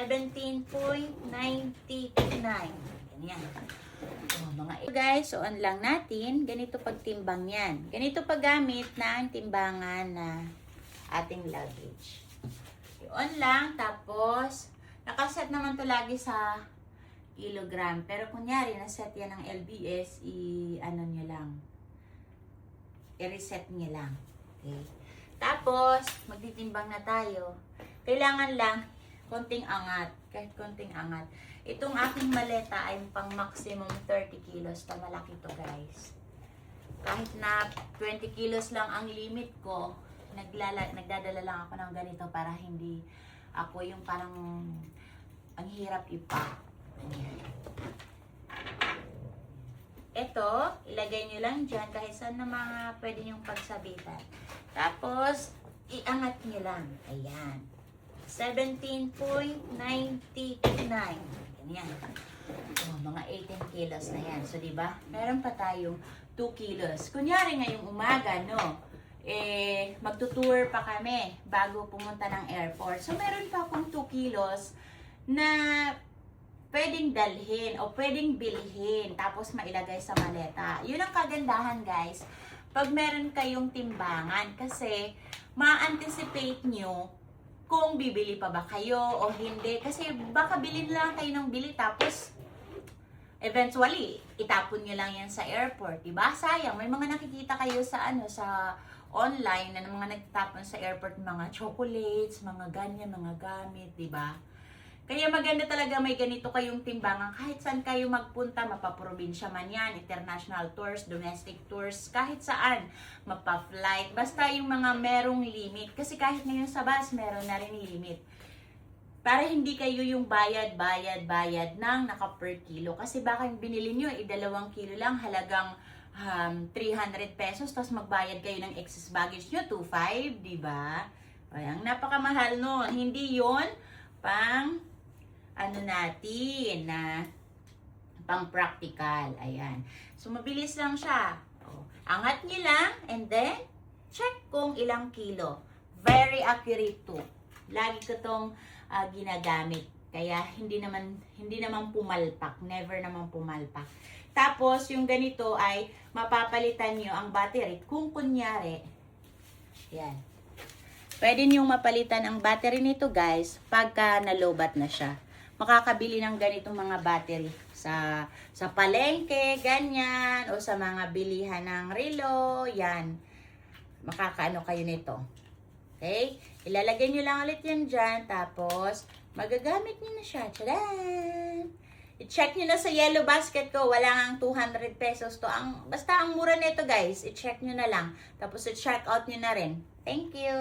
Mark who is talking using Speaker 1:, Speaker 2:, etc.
Speaker 1: 17.99. Ganyan. Oh, guys, so on lang natin. Ganito pagtimbang yan. Ganito paggamit ng timbangan na ating luggage. On lang, tapos nakaset naman to lagi sa kilogram. Pero kunyari, naset yan ng LBS, i-reset nyo lang. Okay. Tapos, magtitimbang na tayo. Kailangan lang, konting angat. Kahit konting angat. Itong aking maleta ay pang maximum 30 kilos. Malaki to guys. Kahit na 20 kilos lang ang limit ko, nagdadala lang ako ng ganito para hindi ako yung parang ang hirap ipa. Ito, ilagay nyo lang dyan kahit saan na mga pwede nyong pagsabitan. Tapos, iangat nyo lang. Ayan. 17.99. Ganyan. Oh, mga 18 kilos na yan. So, diba? Meron pa tayong 2 kilos. Kunyari ngayong umaga, no? Magtutour pa kami bago pumunta ng airport. So, meron pa akong 2 kilos na pwedeng dalhin o pwedeng bilhin tapos mailagay sa maleta. Yun ang kagandahan, guys. Pag meron kayong timbangan kasi ma-anticipate nyo kung bibili pa ba kayo o hindi. Kasi baka bilhin lang kayo ng bili tapos eventually itapon nyo lang yan sa airport. Diba? Sayang. May mga nakikita kayo sa sa online na mga nagtapon sa airport, mga chocolates, mga ganyan, mga gamit, diba? Kaya maganda talaga may ganito kayong timbangan. Kahit saan kayo magpunta, mapaprobinsya man yan, international tours, domestic tours, kahit saan, mapa-flight. Basta yung mga merong limit. Kasi kahit ngayon sa bus, meron na rin limit. Para hindi kayo yung bayad ng naka per kilo. Kasi baka yung binili nyo, 2 kilo lang, halagang 300 pesos, tapos magbayad kayo ng excess baggage nyo, 2.5, diba? Ang napakamahal nun. Hindi yon pang pang practical. Ayan. So, mabilis lang siya. Angat nyo lang, and then, check kung ilang kilo. Very accurate to. Lagi ko tong ginagamit. Kaya, hindi naman pumalpak. Never naman pumalpak. Tapos, yung ganito ay mapapalitan nyo ang battery. Kung kunyari, yan. Pwede nyo mapalitan ang battery nito, guys, pagka nalobat na siya. Makakabili ng ganitong mga battery sa palengke, ganyan, o sa mga bilihan ng relo, yan. Makakaano kayo nito. Okay? Ilalagay nyo lang ulit yan dyan, tapos magagamit nyo na siya. Tadaan! I-check nyo na sa yellow basket ko. Wala nga 200 pesos to. Basta ang mura nito, guys. I-check nyo na lang. Tapos i-check out nyo na rin. Thank you!